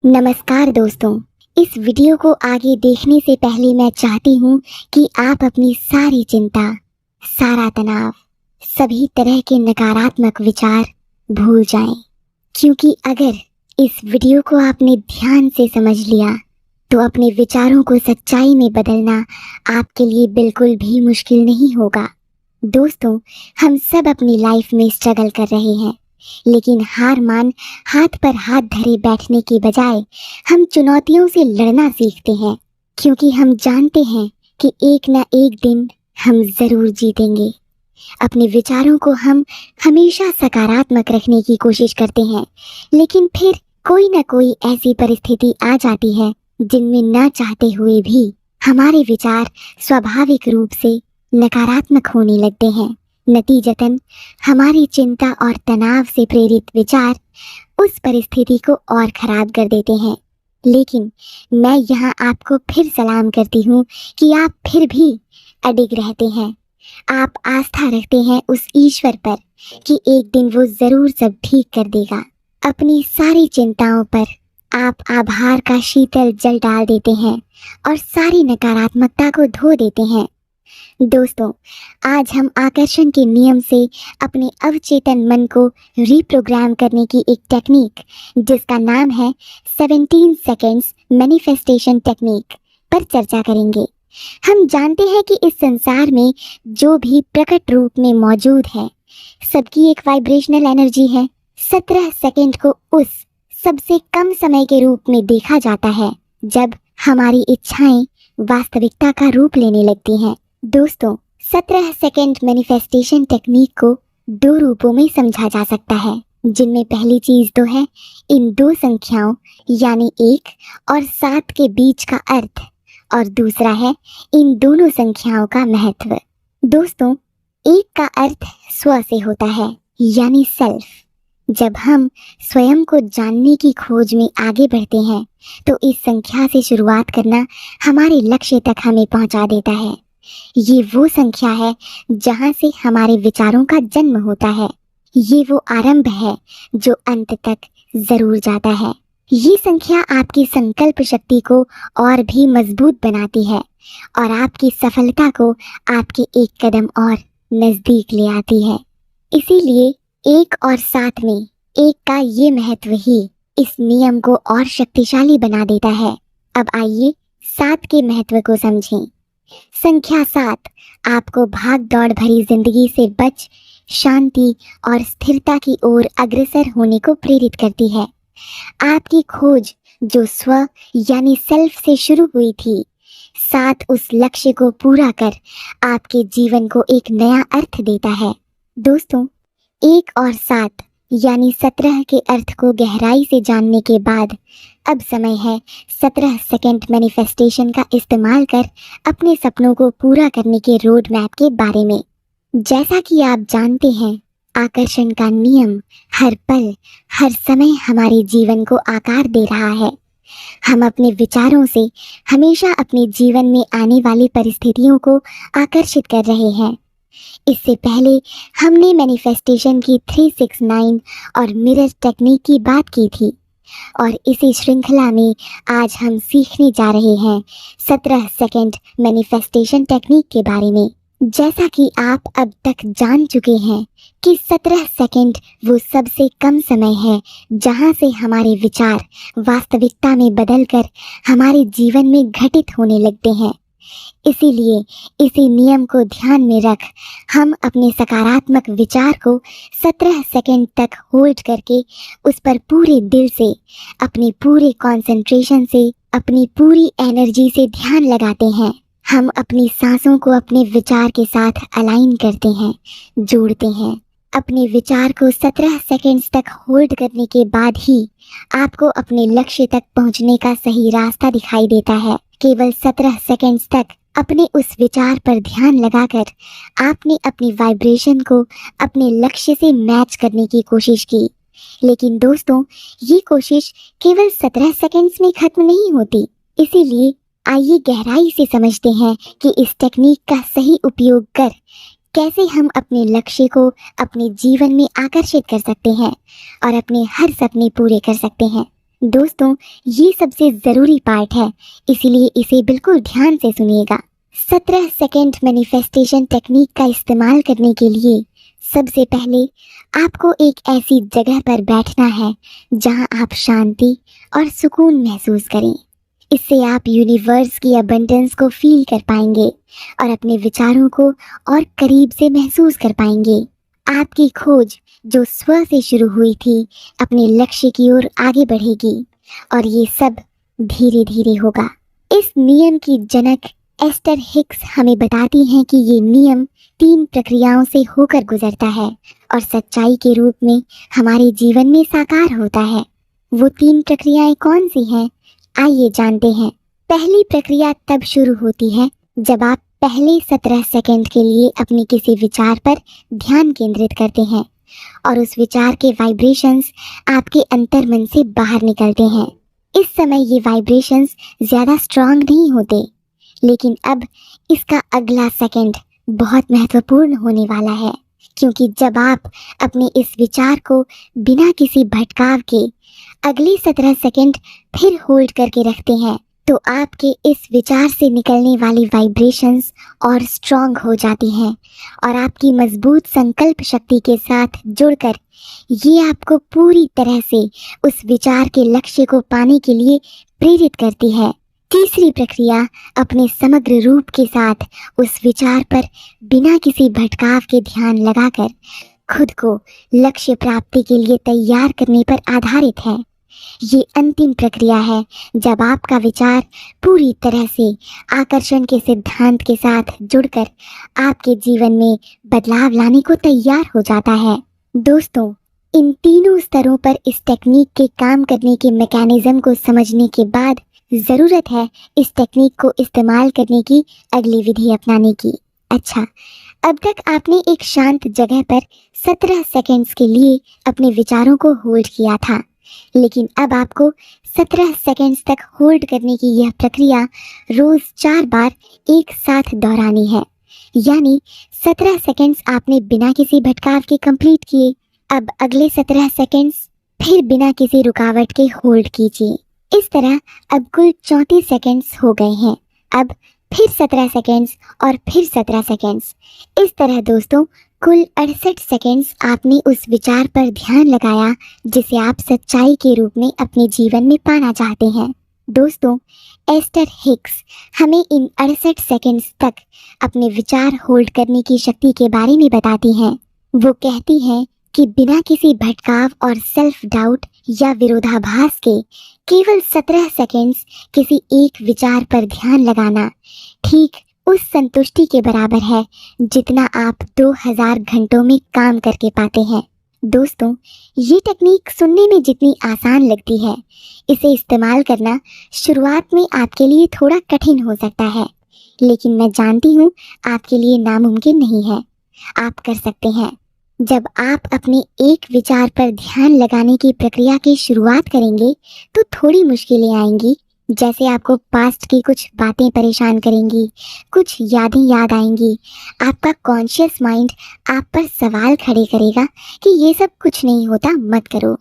नमस्कार दोस्तों। इस वीडियो को आगे देखने से पहले मैं चाहती हूँ कि आप अपनी सारी चिंता, सारा तनाव, सभी तरह के नकारात्मक विचार भूल जाएं। क्योंकि अगर इस वीडियो को आपने ध्यान से समझ लिया तो अपने विचारों को सच्चाई में बदलना आपके लिए बिल्कुल भी मुश्किल नहीं होगा। दोस्तों, हम सब अपनी लाइफ में स्ट्रगल कर रहे हैं, लेकिन हार मान हाथ पर हाथ धरे बैठने के बजाय हम चुनौतियों से लड़ना सीखते हैं, क्योंकि हम जानते हैं कि एक ना एक दिन हम जरूर जीतेंगे। अपने विचारों को हम हमेशा सकारात्मक रखने की कोशिश करते हैं, लेकिन फिर कोई ना कोई ऐसी परिस्थिति आ जाती है जिनमें ना चाहते हुए भी हमारे विचार स्वाभाविक रूप से नकारात्मक होने लगते हैं। नतीजतन हमारी चिंता और तनाव से प्रेरित विचार उस परिस्थिति को और खराब कर देते हैं। लेकिन मैं यहाँ आपको फिर सलाम करती हूँ कि आप फिर भी अडिग रहते हैं। आप आस्था रखते हैं उस ईश्वर पर कि एक दिन वो जरूर सब ठीक कर देगा। अपनी सारी चिंताओं पर आप आभार का शीतल जल डाल देते हैं और सारी नकारात्मकता को धो देते हैं। दोस्तों, आज हम आकर्षण के नियम से अपने अवचेतन मन को रिप्रोग्राम करने की एक टेक्निक जिसका नाम है 17 सेकेंड्स मैनिफेस्टेशन टेक्निक पर चर्चा करेंगे। हम जानते हैं कि इस संसार में जो भी प्रकट रूप में मौजूद है, सबकी एक वाइब्रेशनल एनर्जी है। 17 सेकेंड को उस सबसे कम समय के रूप में देखा जाता है जब हमारी इच्छाएं वास्तविकता का रूप लेने लगती हैं। दोस्तों, 17 सेकेंड मैनिफेस्टेशन टेक्निक को दो रूपों में समझा जा सकता है, जिनमें पहली चीज तो है इन दो संख्याओं यानी 1 और 7 के बीच का अर्थ, और दूसरा है इन दोनों संख्याओं का महत्व। दोस्तों, 1 का अर्थ स्व से होता है यानी सेल्फ। जब हम स्वयं को जानने की खोज में आगे बढ़ते हैं तो इस संख्या से शुरुआत करना हमारे लक्ष्य तक हमें पहुंचा देता है। ये वो संख्या है जहां से हमारे विचारों का जन्म होता है। ये वो आरंभ है जो अंत तक जरूर जाता है। ये संख्या आपकी संकल्प शक्ति को और भी मजबूत बनाती है और आपकी सफलता को आपके एक कदम और नजदीक ले आती है। इसीलिए 1 और 7 में 1 का ये महत्व ही इस नियम को और शक्तिशाली बना देता है। अब आइए 7 के महत्व को समझें। संख्या 7 आपको भाग दौड़ भरी जिंदगी से बच शांति और स्थिरता की ओर अग्रसर होने को प्रेरित करती है। आपकी खोज जो स्व यानी सेल्फ से शुरू हुई थी, 7 उस लक्ष्य को पूरा कर आपके जीवन को एक नया अर्थ देता है। दोस्तों, 1 और 7 यानी 17 के अर्थ को गहराई से जानने के बाद अब समय है 17 सेकेंड मैनिफेस्टेशन का इस्तेमाल कर अपने सपनों को पूरा करने के रोड मैप के बारे में। जैसा कि आप जानते हैं, आकर्षण का नियम हर पल हर समय हमारे जीवन को आकार दे रहा है। हम अपने विचारों से हमेशा अपने जीवन में आने वाली परिस्थितियों को आकर्षित कर रहे हैं। इससे पहले हमने मैनिफेस्टेशन की 369 और मिरर टेक्निक की बात की थी, और इसी श्रृंखला में आज हम सीखने जा रहे हैं 17 सेकेंड मैनिफेस्टेशन टेक्निक के बारे में। जैसा कि आप अब तक जान चुके हैं कि 17 सेकेंड वो सबसे कम समय है जहां से हमारे विचार वास्तविकता में बदलकर हमारे जीवन में घटित होने लगते हैं। इसीलिए इसी नियम को ध्यान में रख हम अपने सकारात्मक विचार को 17 सेकेंड तक होल्ड करके उस पर पूरे दिल से, अपने पूरे कंसंट्रेशन से, अपनी पूरी एनर्जी से ध्यान लगाते हैं। हम अपनी सांसों को अपने विचार के साथ अलाइन करते हैं, जोड़ते हैं। अपने विचार को 17 सेकेंड्स तक होल्ड करने के बाद ही आपको अपने लक्ष्य तक पहुंचने का सही रास्ता दिखाई देता है। केवल 17 सेकेंड्स तक अपने उस विचार पर ध्यान लगाकर आपने अपनी वाइब्रेशन को अपने लक्ष्य से मैच करने की कोशिश की। लेकिन दोस्तों, ये कोशिश केवल 17 सेकेंड्स में खत्म नहीं होती। इसीलिए आइए गहराई से समझते हैं कि इस टेक्निक का सही उपयोग कर कैसे हम अपने लक्ष्य को अपने जीवन में आकर्षित कर सकते हैं और अपने हर सपने पूरे कर सकते हैं। दोस्तों, ये सबसे ज़रूरी पार्ट है, इसीलिए इसे बिल्कुल ध्यान से सुनिएगा। 17 सेकंड मैनिफेस्टेशन टेक्निक का इस्तेमाल करने के लिए सबसे पहले आपको एक ऐसी जगह पर बैठना है जहां आप शांति और सुकून महसूस करें। इससे आप यूनिवर्स की अबंडेंस को फील कर पाएंगे और अपने विचारों को और करीब से महसूस कर पाएंगे। आपकी खोज जो स्व से शुरू हुई थी अपने लक्ष्य की ओर आगे बढ़ेगी और ये सब धीरे धीरे होगा। इस नियम की जनक एस्टर हिक्स हमें बताती हैं कि ये नियम 3 प्रक्रियाओं से होकर गुजरता है और सच्चाई के रूप में हमारे जीवन में साकार होता है। वो 3 प्रक्रियाएं कौन सी हैं? आइए जानते हैं। पहली प्रक्रिया तब शुरू होती है जब आप पहले 17 सेकंड के लिए अपने किसी विचार पर ध्यान केंद्रित करते हैं और उस विचार के वाइब्रेशंस आपके अंतर्मन से बाहर निकलते हैं। इस समय ये वाइब्रेशंस ज़्यादा स्ट्रांग नहीं होते, लेकिन अब इसका अगला सेकंड बहुत महत्वपूर्ण होने वाला है, क्योंकि जब आप अपने इस विचार को बिना किसी भटकाव के अगले 17 सेकंड फिर होल्ड करके रखते हैं, तो आपके इस विचार से निकलने वाली वाइब्रेशंस और स्ट्रांग हो जाती हैं और आपकी मजबूत संकल्प शक्ति के साथ जुड़कर ये आपको पूरी तरह से उस विचार के लक्ष्य को पाने के लिए प्रेरित करती है। तीसरी प्रक्रिया अपने समग्र रूप के साथ उस विचार पर बिना किसी भटकाव के ध्यान लगाकर खुद को लक्ष्य प्राप्ति के लिए तैयार करने पर आधारित है। ये अंतिम प्रक्रिया है जब आपका विचार पूरी तरह से आकर्षण के सिद्धांत के साथ जुड़कर आपके जीवन में बदलाव लाने को तैयार हो जाता है। दोस्तों, इन तीनों स्तरों पर इस टेक्निक के काम करने के मैकेनिज्म को समझने के बाद ज़रूरत है इस टेक्निक को इस्तेमाल करने की अगली विधि अपनाने की। अच्छा, अब तक आपने एक शांत जगह पर 17 सेकंड्स के लिए अपने विचारों को होल्ड किया था, लेकिन अब आपको 17 सेकंड्स तक होल्ड करने की यह प्रक्रिया रोज़ 4 बार एक साथ दोहरानी है। यानी 17 सेकंड्स आपने बिना किसी भटकाव के कंप्लीट किए। अब अगले 17 सेकंड्स फिर बिना किसी रुकावट के होल्ड कीजिए। इस तरह अब कुल 34 सेकंड्स हो गए हैं। अब फिर 17 सेकंड्स और फिर 17 सेकंड्स। इस तरह दोस्तों कुल 68 सेकंड्स आपने उस विचार पर ध्यान लगाया जिसे आप सच्चाई के रूप में अपने जीवन में पाना चाहते हैं। दोस्तों, एस्टर हिक्स हमें इन 68 सेकंड्स तक अपने विचार होल्ड करने की शक्ति के बारे में बताती हैं। वो कहती हैं कि बिना किसी भटकाव और सेल्फ डाउट या विरोधाभास के केवल 17 सेकंड्स किसी एक विचार पर ध्यान लगाना ठीक उस संतुष्टि के बराबर है जितना आप 2000 घंटों में काम करके पाते हैं। दोस्तों, ये टेक्निक सुनने में जितनी आसान लगती है, इसे इस्तेमाल करना शुरुआत में आपके लिए थोड़ा कठिन हो सकता है, लेकिन मैं जानती हूँ आपके लिए नामुमकिन नहीं है। आप कर सकते हैं। जब आप अपने एक विचार पर ध्यान लगाने की प्रक्रिया की शुरुआत करेंगे तो थोड़ी मुश्किलें आएंगी, जैसे आपको पास्ट की कुछ बातें परेशान करेंगी, कुछ यादें याद आएंगी। आपका कॉन्शियस माइंड आप पर सवाल खड़े करेगा कि ये सब कुछ नहीं होता, मत करो,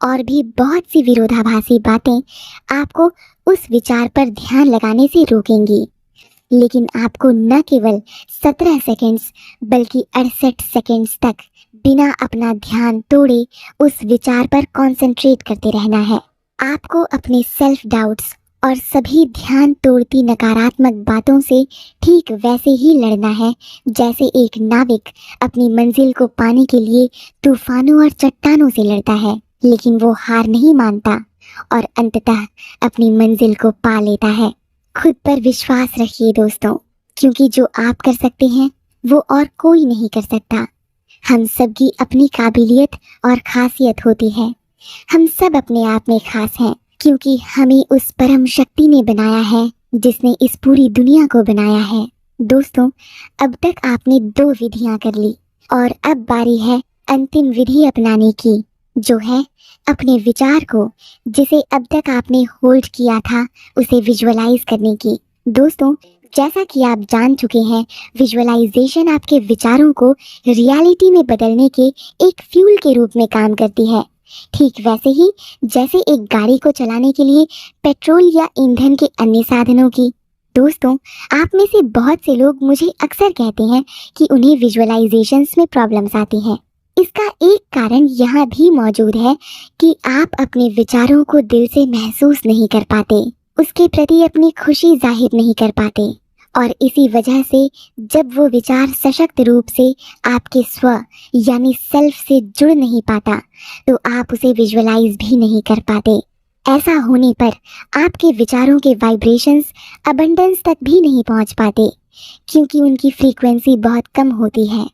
और भी बहुत सी विरोधाभासी बातें आपको उस विचार पर ध्यान लगाने से रोकेंगी। लेकिन आपको न केवल 17 सेकंड्स बल्कि 68 सेकंड्स तक बिना अपना ध्यान तोड़े उस विचार पर कंसंट्रेट करते रहना है। आपको अपने सेल्फ डाउट्स और सभी ध्यान तोड़ती नकारात्मक बातों से ठीक वैसे ही लड़ना है जैसे एक नाविक अपनी मंजिल को पाने के लिए तूफानों और चट्टानों से लड़ता है, लेकिन वो हार नहीं मानता और अंततः अपनी मंजिल को पा लेता है। खुद पर विश्वास रखिए दोस्तों, क्योंकि जो आप कर सकते हैं वो और कोई नहीं कर सकता। हम सबकी अपनी काबिलियत और खासियत होती है। हम सब अपने आप में खास हैं, क्योंकि हमें उस परम शक्ति ने बनाया है जिसने इस पूरी दुनिया को बनाया है। दोस्तों, अब तक आपने 2 विधियां कर ली और अब बारी है अंतिम विधि अपनाने की, जो है अपने विचार को जिसे अब तक आपने होल्ड किया था उसे विजुअलाइज करने की। दोस्तों, जैसा कि आप जान चुके हैं, विजुअलाइजेशन आपके विचारों को रियलिटी में बदलने के एक फ्यूल के रूप में काम करती है। ठीक वैसे ही जैसे एक गाड़ी को चलाने के लिए पेट्रोल या ईंधन के अन्य साधनों की। दोस्तों, आप में से बहुत से लोग मुझे अक्सर कहते हैं कि उन्हें विजुअलाइजेशंस में प्रॉब्लम्स आती हैं। इसका एक कारण यहाँ भी मौजूद है कि आप अपने विचारों को दिल से महसूस नहीं कर पाते, उसके प्रति अपनी खुशी जाहिर नहीं कर पाते, और इसी वजह से जब वो विचार सशक्त रूप से आपके स्व यानी सेल्फ से जुड़ नहीं पाता तो आप उसे विजुअलाइज भी नहीं कर पाते। ऐसा होने पर आपके विचारों के वाइब्रेशंस अबंडेंस तक भी नहीं पहुंच पाते, क्योंकि उनकी फ्रीक्वेंसी बहुत कम होती है।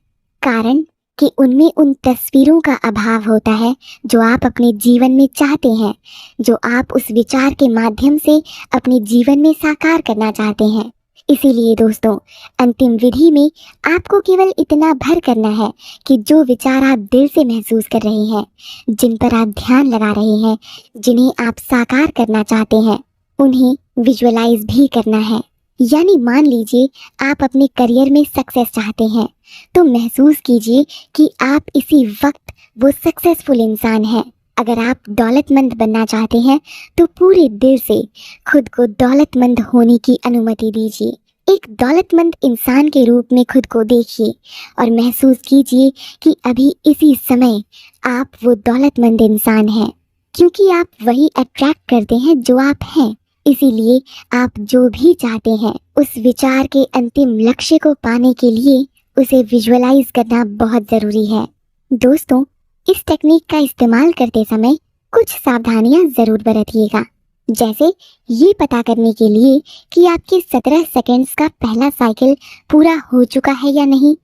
कारण कि उनमें उन तस्वीरों का अभाव होता है जो आप अपने जीवन में चाहते हैं, जो आप उस विचार के माध्यम से अपने जीवन में साकार करना चाहते हैं। इसीलिए दोस्तों, अंतिम विधि में आपको केवल इतना भर करना है कि जो विचार आप दिल से महसूस कर रहे हैं, जिन पर आप ध्यान लगा रहे हैं, जिन्हें आप साकार करना चाहते हैं, उन्हें विजुअलाइज भी करना है। यानी मान लीजिए आप अपने करियर में सक्सेस चाहते हैं, तो महसूस कीजिए कि आप इसी वक्त वो सक्सेसफुल इंसान हैं। अगर आप दौलतमंद बनना चाहते हैं तो पूरे दिल से खुद को दौलतमंद होने की अनुमति दीजिए। एक दौलतमंद इंसान के रूप में खुद को देखिए और महसूस कीजिए कि अभी इसी समय आप वो दौलतमंद इंसान हैं, क्योंकि आप वही अट्रैक्ट करते हैं जो आप हैं। इसीलिए आप जो भी चाहते हैं, उस विचार के अंतिम लक्ष्य को पाने के लिए उसे विजुअलाइज करना बहुत ज़रूरी है। दोस्तों, इस टेक्निक का इस्तेमाल करते समय कुछ सावधानियां ज़रूर बरतिएगा, जैसे ये पता करने के लिए कि आपके 17 सेकंड्स का पहला साइकिल पूरा हो चुका है या नहीं,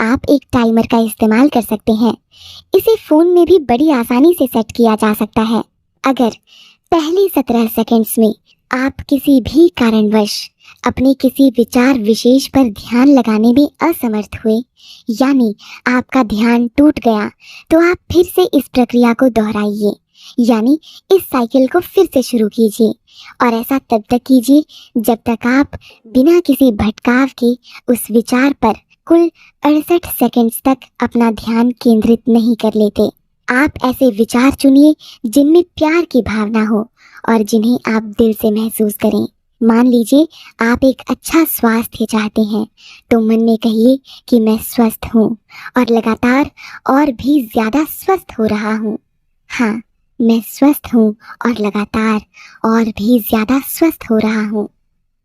आप एक टाइमर का इस्तेमाल कर सकते हैं। इसे फ़ोन में भी बड़ी आसानी से सेट किया जा सकता है। अगर पहले 17 सेकंड्स में आप किसी भी कारणवश अपने किसी विचार विशेष पर ध्यान लगाने में असमर्थ हुए, यानी आपका ध्यान टूट गया, तो आप फिर से इस प्रक्रिया को दोहराइए, यानी इस साइकिल को फिर से शुरू कीजिए। और ऐसा तब तक कीजिए जब तक आप बिना किसी भटकाव के उस विचार पर कुल 68 सेकंड्स तक अपना ध्यान केंद्रित नहीं कर लेते। आप ऐसे विचार चुनिए जिनमें प्यार की भावना हो और जिन्हें आप दिल से महसूस करें। मान लीजिए आप एक अच्छा स्वास्थ्य चाहते हैं, तो मन में कहिए कि मैं स्वस्थ हूँ और लगातार और भी ज़्यादा स्वस्थ हो रहा हूँ। हाँ, मैं स्वस्थ हूँ और लगातार और भी ज़्यादा स्वस्थ हो रहा हूँ।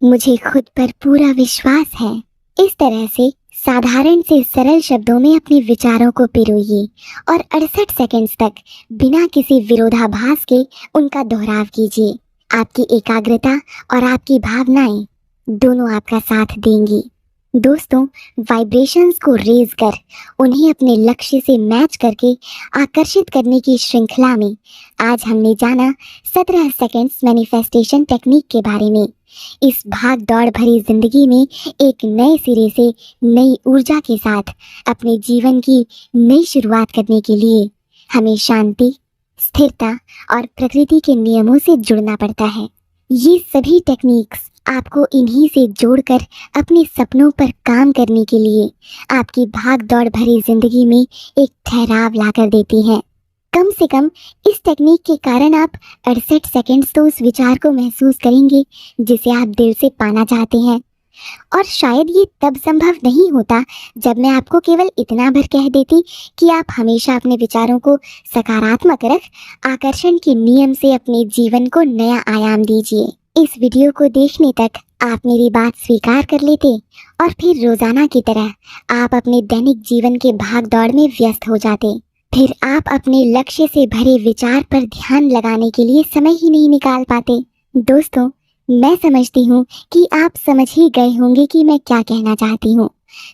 मुझे खुद पर पूरा विश्वास है। इस तरह से साधारण से सरल शब्दों में अपने विचारों को पिरोइए और 68 सेकंड्स तक बिना किसी विरोधाभास के उनका दोहराव कीजिए। आपकी एकाग्रता और आपकी भावनाएं दोनों आपका साथ देंगी। दोस्तों, वाइब्रेशंस को रेज कर उन्हें अपने लक्ष्य से मैच करके आकर्षित करने की श्रृंखला में आज हमने जाना 17 सेकंड्स मैनिफेस्टेशन टेक्निक के बारे में। इस भाग दौड़ भरी जिंदगी में एक नए सिरे से नई ऊर्जा के साथ अपने जीवन की नई शुरुआत करने के लिए हमें शांति, स्थिरता और प्रकृति के नियमों से जुड़ना पड़ता है। ये सभी टेक्निक्स आपको इन्हीं से जोड़कर अपने सपनों पर काम करने के लिए आपकी भाग दौड़ भरी जिंदगी में एक ठहराव लाकर देती हैं। कम से कम इस टेक्निक के कारण आप 68 सेकंड्स तो उस विचार को महसूस करेंगे जिसे आप दिल से पाना चाहते हैं। और शायद ये तब संभव नहीं होता जब मैं आपको केवल इतना भर कह देती कि आप हमेशा अपने विचारों को सकारात्मक रख आकर्षण के नियम से अपने जीवन को नया आयाम दीजिए। इस वीडियो को देखने तक आप मेरी बात स्वीकार कर लेते और फिर रोजाना की तरह आप अपने दैनिक जीवन के भाग दौड़ में व्यस्त हो जाते। फिर आप अपने लक्ष्य से भरे विचार पर ध्यान लगाने के लिए समय ही नहीं निकाल पाते। दोस्तों, मैं समझती हूँ कि आप समझ ही गए होंगे कि मैं क्या कहना चाहती हूँ।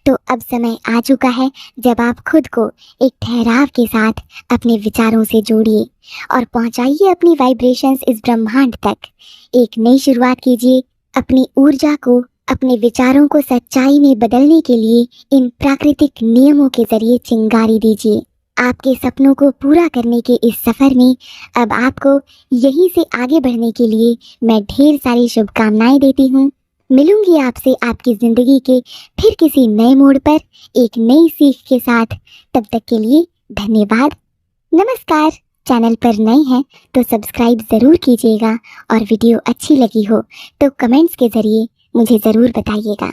तो अब समय आ चुका है जब आप खुद को एक ठहराव के साथ अपने विचारों से जोड़िए और पहुँचाइए अपनी वाइब्रेशंस इस ब्रह्मांड तक। एक नई शुरुआत कीजिए। अपनी ऊर्जा को, अपने विचारों को सच्चाई में बदलने के लिए इन प्राकृतिक नियमों के जरिए चिंगारी दीजिए। आपके सपनों को पूरा करने के इस सफ़र में अब आपको यहीं से आगे बढ़ने के लिए मैं ढेर सारी शुभकामनाएं देती हूँ। मिलूंगी आपसे आपकी ज़िंदगी के फिर किसी नए मोड़ पर एक नई सीख के साथ। तब तक के लिए धन्यवाद। नमस्कार। चैनल पर नए हैं तो सब्सक्राइब ज़रूर कीजिएगा और वीडियो अच्छी लगी हो तो कमेंट्स के ज़रिए मुझे ज़रूर बताइएगा।